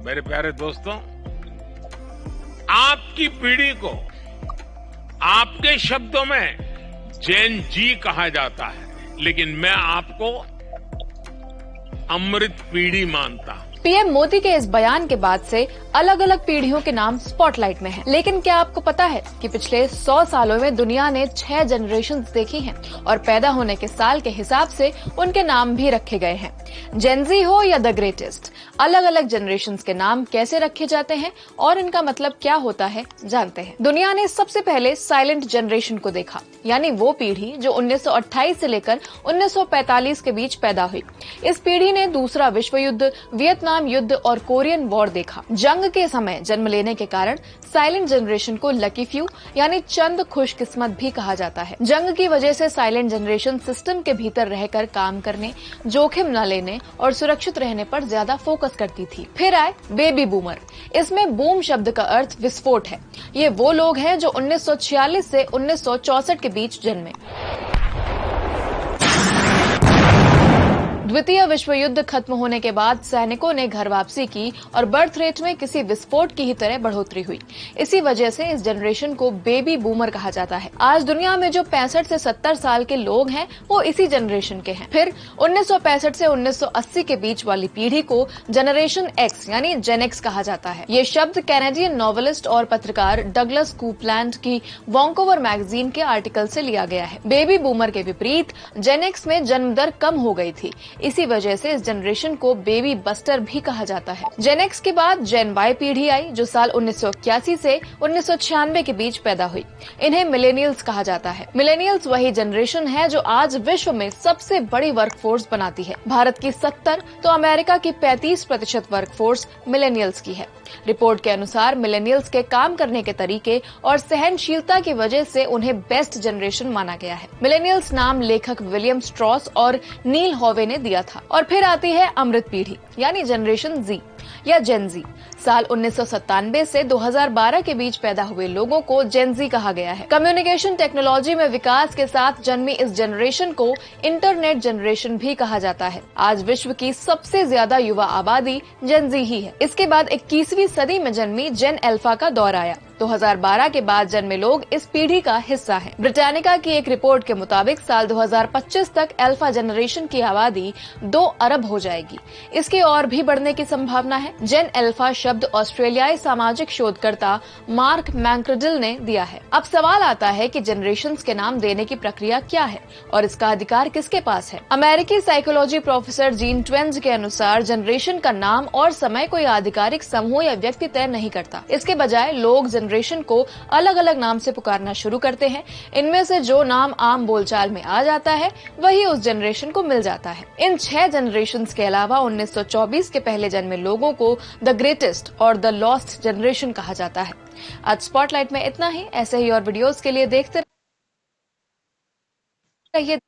मेरे प्यारे दोस्तों, आपकी पीढ़ी को आपके शब्दों में जेन जी कहा जाता है, लेकिन मैं आपको अमृत पीढ़ी मानता हूं। पीएम मोदी के इस बयान के बाद से अलग अलग पीढ़ियों के नाम स्पॉटलाइट में हैं। लेकिन क्या आपको पता है कि पिछले 100 सालों में दुनिया ने 6 जनरेशंस देखी हैं और पैदा होने के साल के हिसाब से उनके नाम भी रखे गए हैं। जेनजी हो या द ग्रेटेस्ट, अलग अलग जनरेशंस के नाम कैसे रखे जाते हैं और इनका मतलब क्या होता है, जानते हैं। दुनिया ने सबसे पहले साइलेंट जनरेशन को देखा, यानी वो पीढ़ी जो 1928 से लेकर 1945 के बीच पैदा हुई। इस पीढ़ी ने दूसरा विश्व युद्ध, वियतनाम युद्ध और कोरियन वॉर देखा। जंग के समय जन्म लेने के कारण साइलेंट जनरेशन को लकी फ्यू यानी चंद खुशकिस्मत भी कहा जाता है। जंग की वजह से साइलेंट जनरेशन सिस्टम के भीतर रहकर काम करने, जोखिम न लेने और सुरक्षित रहने पर ज्यादा फोकस करती थी। फिर आए बेबी बूमर। इसमें बूम शब्द का अर्थ विस्फोट है। ये वो लोग हैं जो 1946 से 1964 के बीच जन्मे। द्वितीय विश्व युद्ध खत्म होने के बाद सैनिकों ने घर वापसी की और बर्थ रेट में किसी विस्फोट की ही तरह बढ़ोतरी हुई। इसी वजह से इस जनरेशन को बेबी बूमर कहा जाता है। आज दुनिया में जो 65 से 70 साल के लोग हैं वो इसी जनरेशन के हैं। फिर 1965 से 1980 के बीच वाली पीढ़ी को जनरेशन एक्स यानी जेन एक्स कहा जाता है। ये शब्द कैनेडियन नॉवेलिस्ट और पत्रकार डगलस कूपलैंड की वैंकूवर मैगजीन के आर्टिकल से लिया गया है। बेबी बूमर के विपरीत जेन एक्स में जन्म दर कम हो गई थी। इसी वजह से इस जनरेशन को बेबी बस्टर भी कहा जाता है। जेन एक्स के बाद जेन वाई पीढ़ी आई जो साल 1981 से 1996 के बीच पैदा हुई। इन्हें मिलेनियल्स कहा जाता है। मिलेनियल्स वही जनरेशन है जो आज विश्व में सबसे बड़ी वर्कफोर्स बनाती है। भारत की 70 तो अमेरिका की 35% वर्कफोर्स मिलेनियल्स की है। रिपोर्ट के अनुसार मिलेनियल्स के काम करने के तरीके और सहनशीलता की वजह से उन्हें बेस्ट जनरेशन माना गया है। मिलेनियल्स नाम लेखक विलियम स्ट्रॉस और नील हॉवे ने दिया था। और फिर आती है अमृत पीढ़ी यानी जनरेशन जी या जेन जी। साल 1997 से 2012 के बीच पैदा हुए लोगों को जेन जी कहा गया है। कम्युनिकेशन टेक्नोलॉजी में विकास के साथ जन्मी इस जनरेशन को इंटरनेट जनरेशन भी कहा जाता है। आज विश्व की सबसे ज्यादा युवा आबादी जेन जी ही है। इसके बाद 21वीं सदी में जन्मी जेन अल्फा का दौर आया। 2012 के बाद जन्मे लोग इस पीढ़ी का हिस्सा हैं। ब्रिटानिका की एक रिपोर्ट के मुताबिक साल 2025 तक अल्फा जनरेशन की आबादी 2 अरब हो जाएगी। इसके और भी बढ़ने की संभावना है। जेन अल्फा शब्द ऑस्ट्रेलियाई सामाजिक शोधकर्ता मार्क मैंक्रेडिल ने दिया है। अब सवाल आता है कि जनरेशंस के नाम देने की प्रक्रिया क्या है और इसका अधिकार किसके पास है। अमेरिकी साइकोलॉजी प्रोफेसर जीन ट्वेंज के अनुसार जनरेशन का नाम और समय कोई आधिकारिक समूह या व्यक्ति तय नहीं करता। इसके बजाय लोग जनरेशन को अलग अलग नाम से पुकारना शुरू करते हैं। इनमें से जो नाम आम बोलचाल में आ जाता है वही उस जनरेशन को मिल जाता है। इन 6 जनरेशंस के अलावा 1924 के पहले जन्मे लोगों को द ग्रेटेस्ट और द लॉस्ट जनरेशन कहा जाता है। आज स्पॉटलाइट में इतना ही। ऐसे ही और वीडियोस के लिए देखते रहिए।